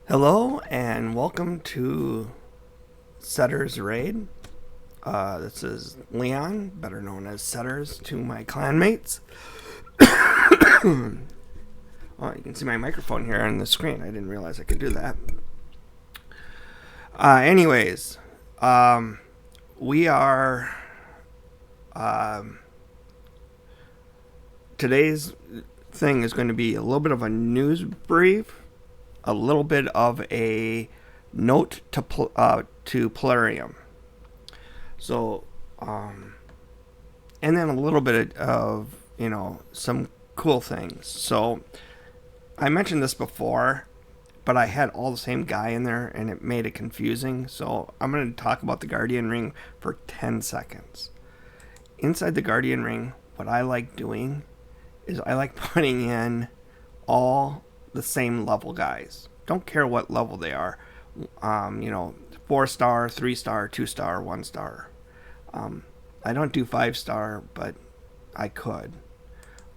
Hello and welcome to Setter's Raid. This is Leon, better known as Setters to my clanmates. Oh, you can see my microphone here on the screen. I didn't realize I could do that. Anyways, we are. Today's thing is going to be a little bit of a news brief, a little bit of a note to Polarium. So, and then a little bit of, some cool things. So, I mentioned this before, but I had all the same guy in there and it made it confusing. So, I'm going to talk about the Guardian Ring for 10 seconds. Inside the Guardian Ring, what I like doing is I like putting in all the same level guys. Don't care what level they are. 4-star, 3-star, 2-star, 1-star. I don't do 5-star, but I could.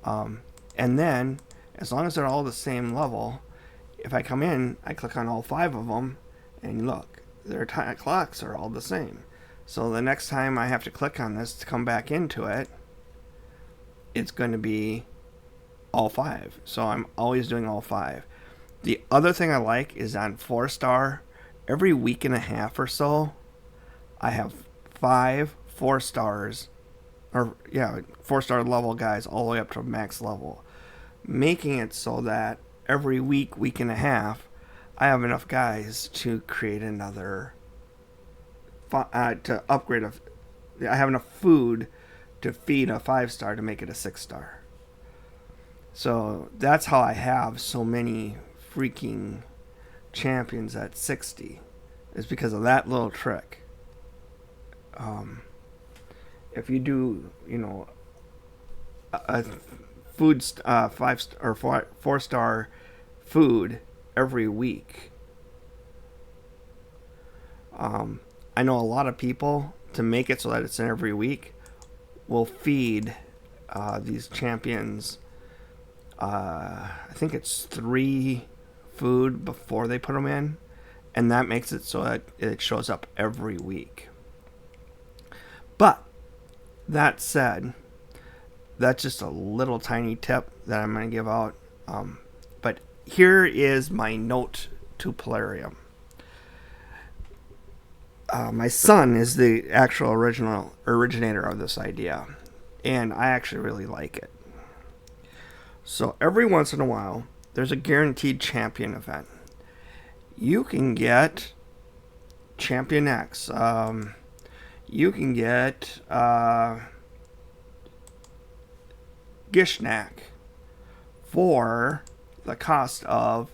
And then, as long as they're all the same level, if I come in, I click on all 5 of them, and look, their clocks are all the same. So the next time I have to click on this to come back into it, it's going to be all 5. So I'm always doing all 5. The other thing I like is on 4-star, every week and a half or so, I have 5 4-stars, 4-star level guys all the way up to max level, making it so that every week and a half, I have enough guys to create another, to upgrade I have enough food to feed a 5-star to make it a 6-star. So that's how I have so many freaking champions at 60, is because of that little trick. If you do, a food 5 or 4-star food every week, I know a lot of people, to make it so that it's in every week, will feed these champions. I think it's 3 food before they put them in, and that makes it so that it shows up every week. But that said, that's just a little tiny tip that I'm going to give out. But here is my note to Polarium. My son is the actual originator of this idea, and I actually really like it. So every once in a while, there's a guaranteed champion event. You can get Champion X. You can get Gishnak for the cost of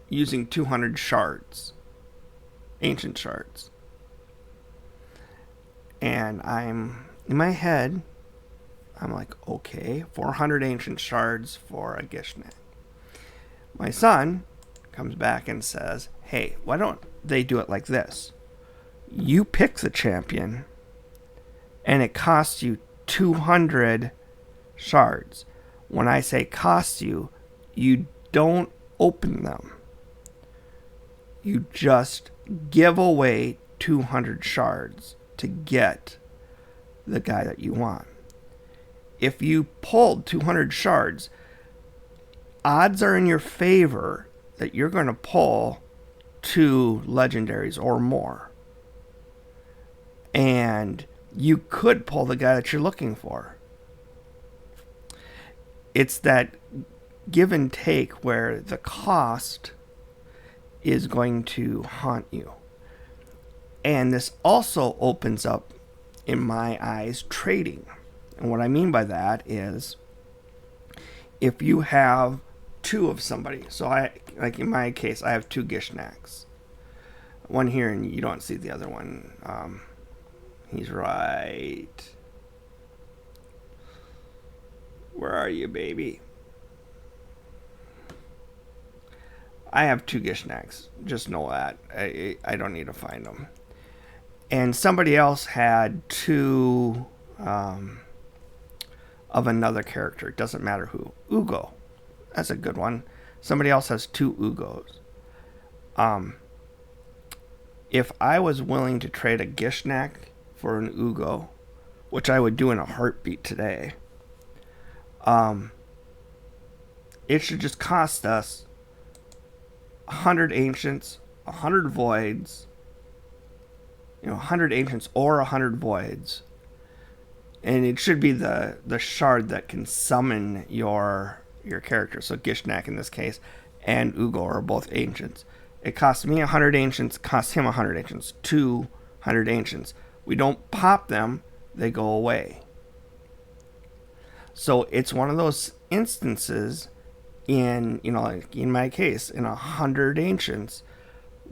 using 200 shards, ancient shards. And I'm in my head, I'm like, okay, 400 ancient shards for a Gishnak. My son comes back and says, hey, why don't they do it like this? You pick the champion, and it costs you 200 shards. When I say cost you, you don't open them. You just give away 200 shards to get the guy that you want. If you pulled 200 shards, odds are in your favor that you're going to pull 2 legendaries or more. And you could pull the guy that you're looking for. It's that give and take where the cost is going to haunt you. And this also opens up, in my eyes, trading. And what I mean by that is, if you have 2 of somebody, so like in my case, I have 2 Gishnaks. One here, and you don't see the other one. He's right. Where are you, baby? I have 2 Gishnaks. Just know that. I don't need to find them. And somebody else had 2 of another character. It doesn't matter who. Ugo. That's a good one. Somebody else has 2 Ugos. If I was willing to trade a Gishnak for an Ugo, which I would do in a heartbeat today, it should just cost us 100 Ancients, 100 Voids, 100 Ancients or 100 Voids. And it should be the shard that can summon your character. So Gishnak in this case and Ugo are both Ancients. It costs me 100 Ancients, costs him 100 Ancients, 200 Ancients. We don't pop them, they go away. So it's one of those instances in, like in my case, in 100 Ancients,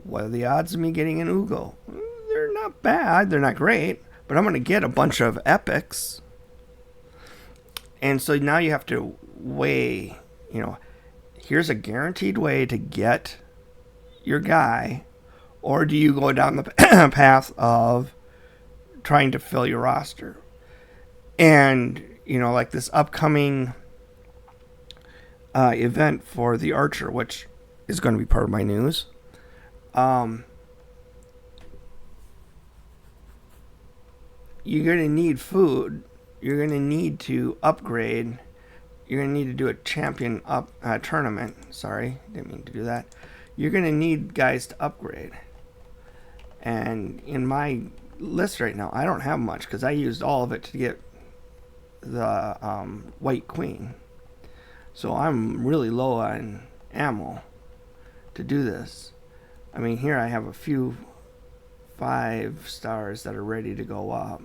what are the odds of me getting an Ugo? They're not bad, they're not great, but I'm going to get a bunch of epics. And so now you have to weigh, here's a guaranteed way to get your guy, or do you go down the path of trying to fill your roster? And, like this upcoming event for the Archer, which is going to be part of my news. You're going to need food. You're going to need to upgrade. You're going to need to do a champion tournament. Sorry, didn't mean to do that. You're going to need guys to upgrade. And in my list right now, I don't have much because I used all of it to get the White Queen. So I'm really low on ammo to do this. I mean, here I have a few 5 stars that are ready to go up.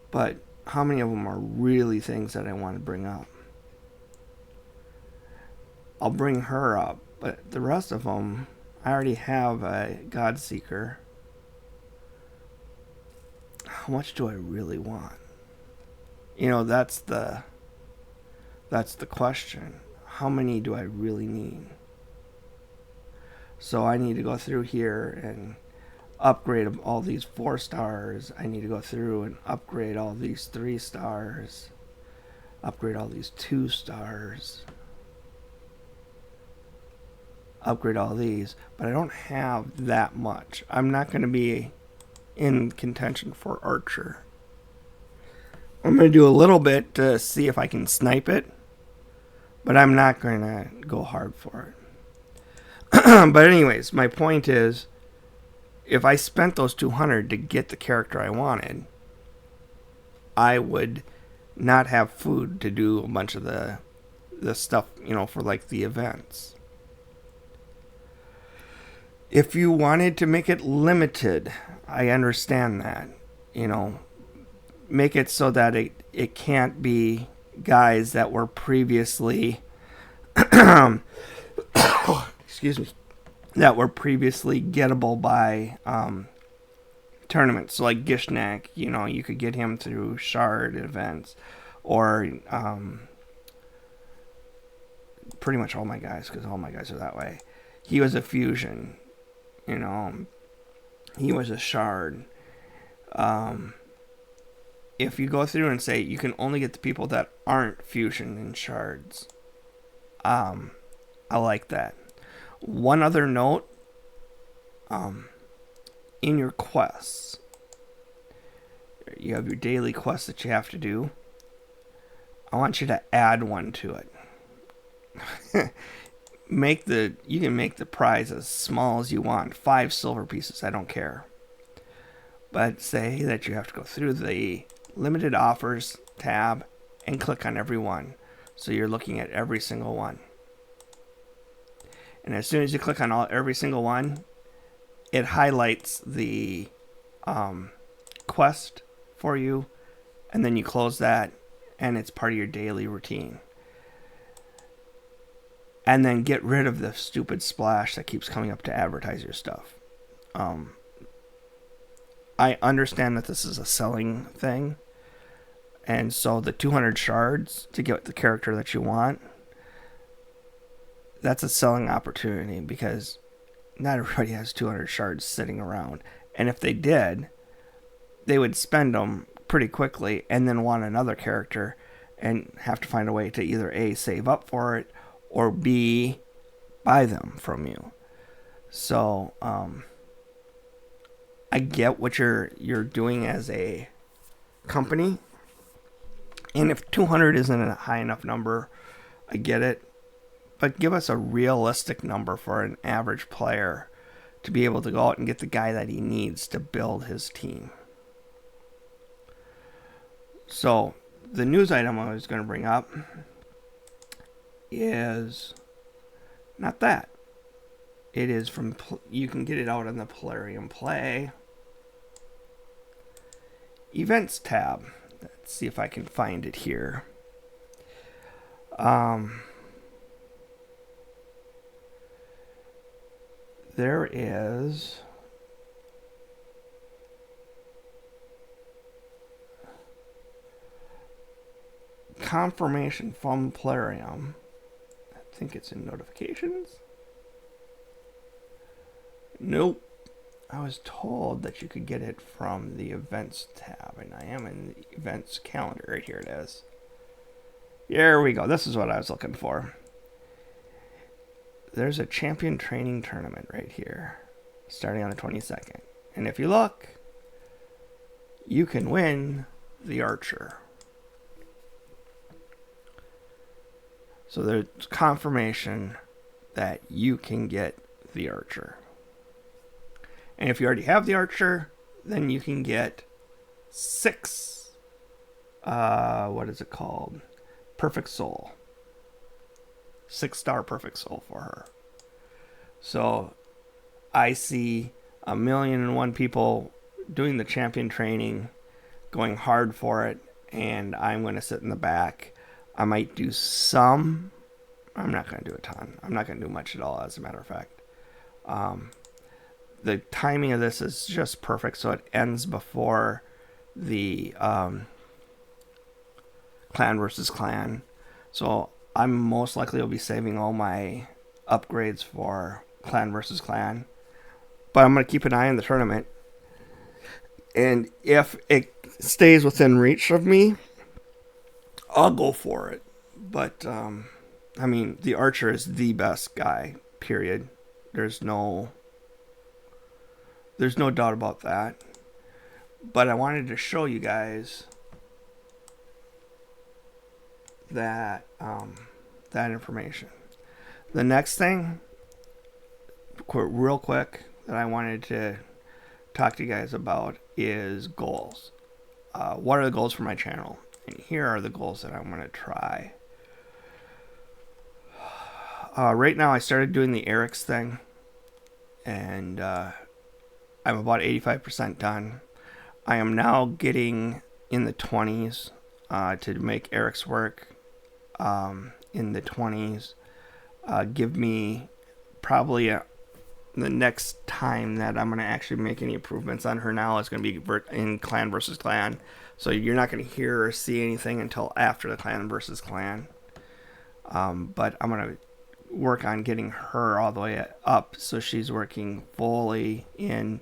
But how many of them are really things that I want to bring up? I'll bring her up, but the rest of them, I already have a Godseeker. How much do I really want? That's the question. How many do I really need? So I need to go through here and upgrade all these 4 stars. I need to go through and upgrade all these 3 stars. Upgrade all these 2 stars. Upgrade all these. But I don't have that much. I'm not going to be in contention for Archer. I'm going to do a little bit to see if I can snipe it. But I'm not going to go hard for it. But anyways, my point is, if I spent those 200 to get the character I wanted, I would not have food to do a bunch of the stuff, for like the events. If you wanted to make it limited, I understand that. Make it so that it can't be guys that were previously excuse me, that were previously gettable by tournaments. So like Gishnak, you could get him through shard events, or pretty much all my guys, because all my guys are that way. He was a fusion, he was a shard. If you go through and say you can only get the people that aren't fusion and shards, I like that. One other note, in your quests, you have your daily quests that you have to do. I want you to add one to it. You can make the prize as small as you want. 5 silver pieces, I don't care. But say that you have to go through the limited offers tab and click on every one. So you're looking at every single one. And as soon as you click on every single one, it highlights the quest for you, and then you close that, and it's part of your daily routine. And then get rid of the stupid splash that keeps coming up to advertise your stuff. I understand that this is a selling thing, and so the 200 shards to get the character that you want, that's a selling opportunity, because not everybody has 200 shards sitting around. And if they did, they would spend them pretty quickly and then want another character and have to find a way to either A, save up for it, or B, buy them from you. So I get what you're doing as a company, and if 200 isn't a high enough number, I get it. But give us a realistic number for an average player to be able to go out and get the guy that he needs to build his team. So the news item I was going to bring up is not that. It is from, you can get it out on the Polarium Play Events tab. Let's see if I can find it here. There is confirmation from Polarium. I think it's in notifications. Nope. I was told that you could get it from the events tab, and I am in the events calendar. Right here it is. Here we go. This is what I was looking for. There's a champion training tournament right here, starting on the 22nd. And if you look, you can win the Archer. So there's confirmation that you can get the Archer. And if you already have the Archer, then you can get 6, what is it called? Perfect Soul. 6-star Perfect Soul for her. So I see 1,000,001 people doing the champion training, going hard for it, and I'm going to sit in the back. I might do some. I'm not going to do a ton. I'm not going to do much at all, as a matter of fact. The timing of this is just perfect, so it ends before the clan versus clan. So I'm most likely will be saving all my upgrades for clan versus clan. But I'm going to keep an eye on the tournament. And if it stays within reach of me, I'll go for it. But, I mean, the Archer is the best guy, period. There's no doubt about that. But I wanted to show you guys that that information. The next thing, real quick, that I wanted to talk to you guys about is goals. What are the goals for my channel? And here are the goals that I'm going to try. Right now I started doing the Eric's thing, and I'm about 85% done. I am now getting in the 20s to make Eric's work. In the 20s, give me probably the next time that I'm going to actually make any improvements on her now is going to be in clan versus clan. So you're not going to hear or see anything until after the clan versus clan. But I'm going to work on getting her all the way up so she's working fully in.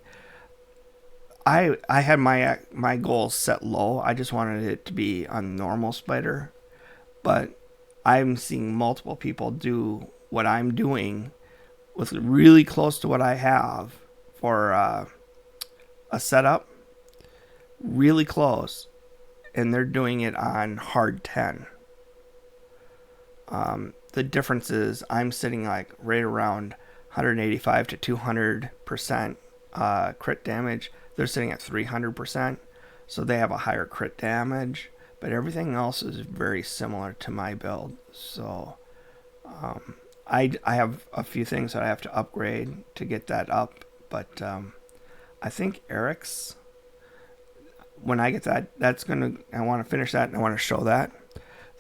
I had my goals set low. I just wanted it to be on normal spider, but I'm seeing multiple people do what I'm doing with really close to what I have for a setup, really close, and they're doing it on hard 10. The difference is I'm sitting like right around 185 to 200% crit damage. They're sitting at 300%, so they have a higher crit damage, but everything else is very similar to my build. So I have a few things that I have to upgrade to get that up, but I think Eric's, when I get that, I want to finish that and I want to show that.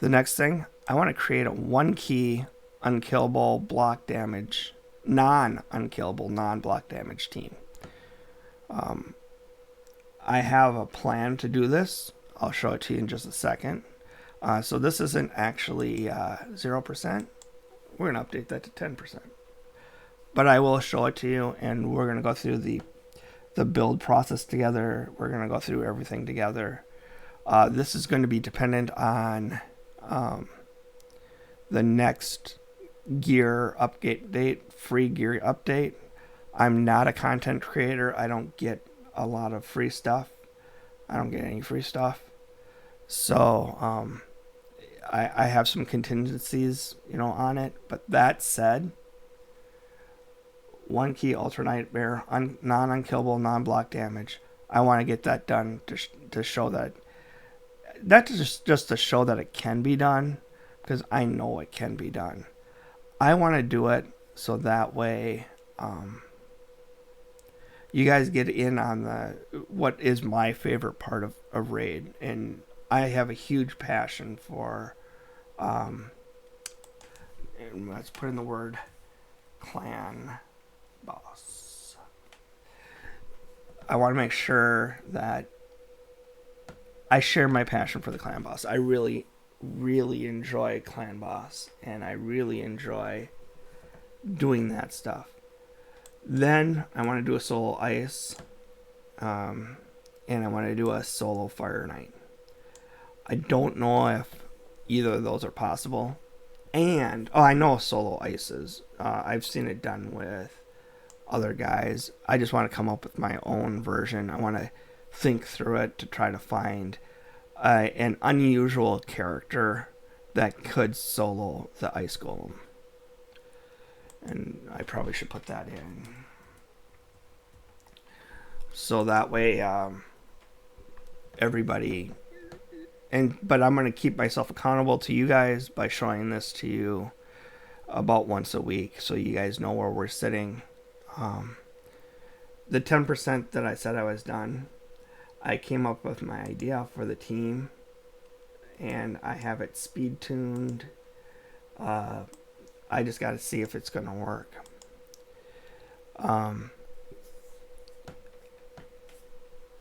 The next thing, I want to create a 1-key unkillable block damage, non-unkillable, non-block damage team. I have a plan to do this. I'll show it to you in just a second. So this isn't actually 0%. We're going to update that to 10%. But I will show it to you, and we're going to go through the build process together. We're going to go through everything together. This is going to be dependent on the next gear update date, free gear update. I'm not a content creator. I don't get a lot of free stuff. I don't get any free stuff. So I have some contingencies, on it. But that said, one key Ultra Nightmare, non-unkillable, non-block damage. I want to get that done to show that. That's just to show that it can be done, because I know it can be done. I want to do it so that way you guys get in on what is my favorite part of Raid. And I have a huge passion for, let's put in the word clan boss. I want to make sure that I share my passion for the clan boss. I really, really enjoy clan boss, and I really enjoy doing that stuff. Then I want to do a solo ice, and I want to do a solo fire knight. I don't know if either of those are possible. And I know solo ices. I've seen it done with other guys. I just want to come up with my own version. I want to think through it to try to find an unusual character that could solo the ice golem. And I probably should put that in. So that way everybody... But I'm going to keep myself accountable to you guys by showing this to you about once a week, so you guys know where we're sitting. The 10% that I said I was done, I came up with my idea for the team, and I have it speed tuned. I just got to see if it's going to work.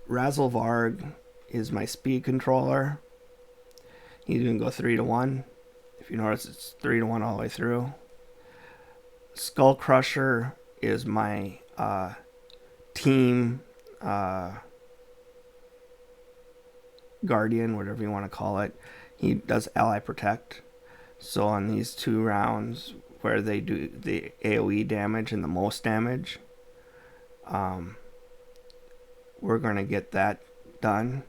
Razzlevarg is my speed controller. He's going to go 3-1. If you notice, it's 3-1 all the way through. Skull Crusher is my team guardian, whatever you want to call it. He does ally protect. So on these 2 rounds where they do the AoE damage and the most damage, we're going to get that done.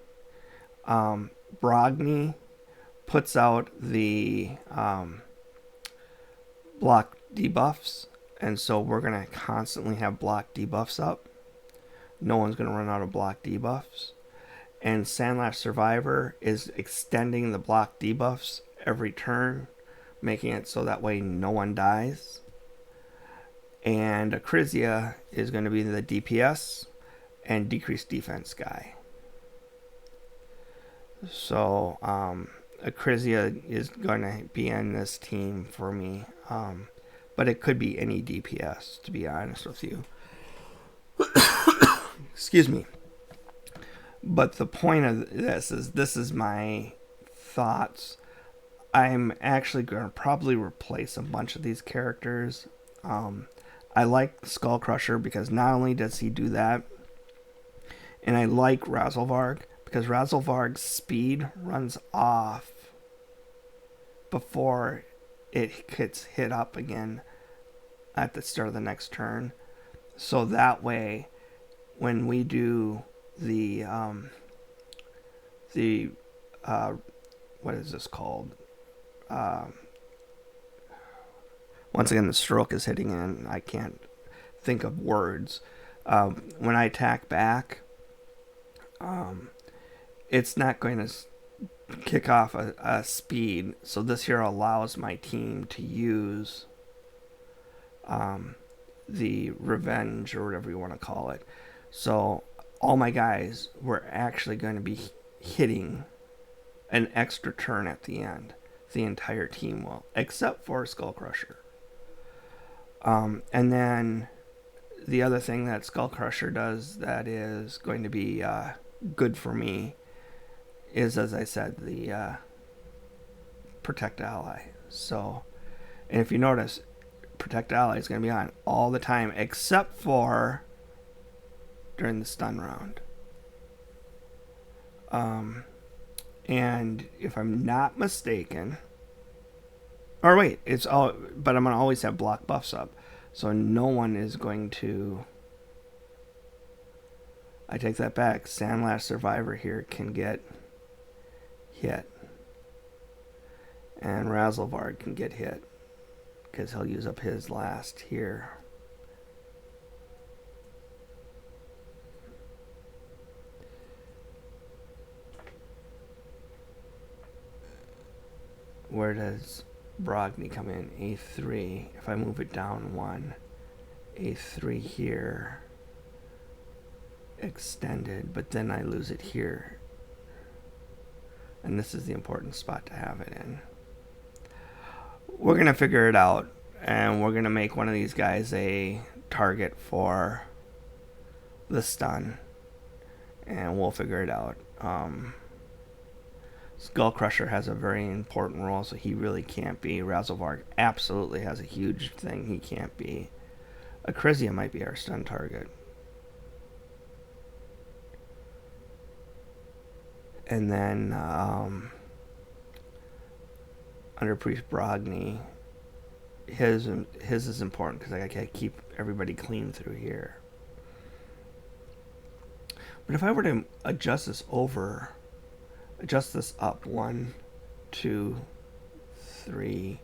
Brogni puts out the block debuffs, and so we're going to constantly have block debuffs up. No one's going to run out of block debuffs. And Sandlash Survivor is extending the block debuffs every turn, making it so that way no one dies. And Acrizia is going to be the DPS and decreased defense guy. So Acrizia is going to be in this team for me, but it could be any DPS, to be honest with you. Excuse me. But the point of this is my thoughts. I'm actually going to probably replace a bunch of these characters. I like Skull Crusher because not only does he do that, and I like Razzlevarg because Razzlevarg's speed runs off before it gets hit up again at the start of the next turn. So that way, when we do the what is this called? Once again, the stroke is hitting in. I can't think of words. When I attack back, it's not going to kick off a speed. So this here allows my team to use the revenge, or whatever you want to call it. So all my guys were actually going to be hitting an extra turn at the end. The entire team will, except for Skull Crusher. And then the other thing that Skull Crusher does that is going to be good for me is, as I said, the Protect Ally. So, and if you notice, Protect Ally is going to be on all the time except for during the stun round. And if I'm not mistaken, or wait, it's all, but I'm going to always have block buffs up. So no one is going to I take that back. Sandlash Survivor here can get hit. And Razzlevarg can get hit because he'll use up his last here. Where does Brogni come in? A3. If I move it down one, A3 here, extended, but then I lose it here. And this is the important spot to have it in. We're going to figure it out, and we're going to make one of these guys a target for the stun, and we'll figure it out. Skull Crusher has a very important role, so he really can't be. Razzlevarg absolutely has a huge thing he can't be. Acrizia might be our stun target. And then under Priest Brogni, his is important because I gotta keep everybody clean through here. But if I were to adjust this up 1, 2, 3,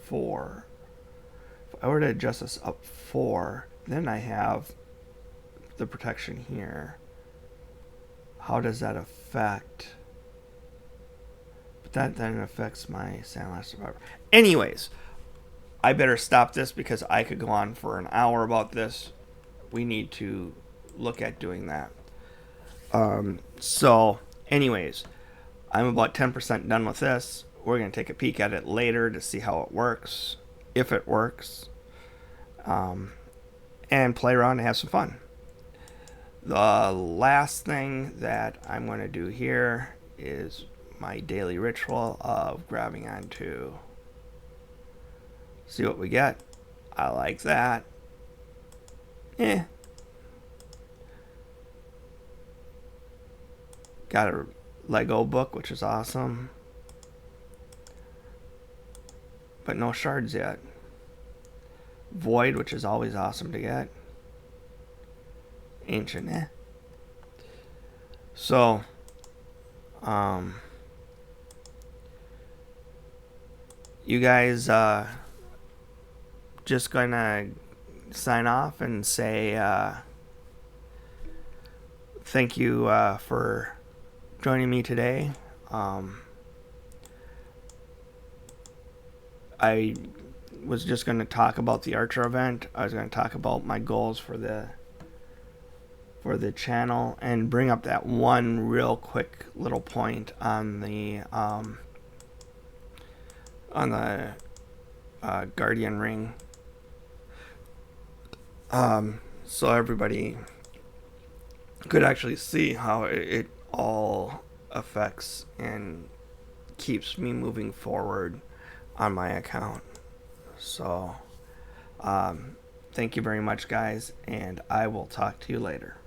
4. If I were to adjust this up 4, then I have the protection here. How does that affect? But that then affects my Sandlash Survivor. Anyways, I better stop this because I could go on for an hour about this. We need to look at doing that. So, anyways, I'm about 10% done with this. We're going to take a peek at it later to see how it works, if it works, and play around and have some fun. The last thing that I'm going to do here is my daily ritual of grabbing onto. See what we get. I like that. Got a Lego book, which is awesome. But no shards yet. Void, which is always awesome to get. Ancient, So, you guys just gonna sign off and say thank you for joining me today. I was just going to talk about the Archer event. I was going to talk about my goals for the channel and bring up that one real quick little point on the Guardian ring. So everybody could actually see how it all affects and keeps me moving forward on my account. So thank you very much, guys, and I will talk to you later.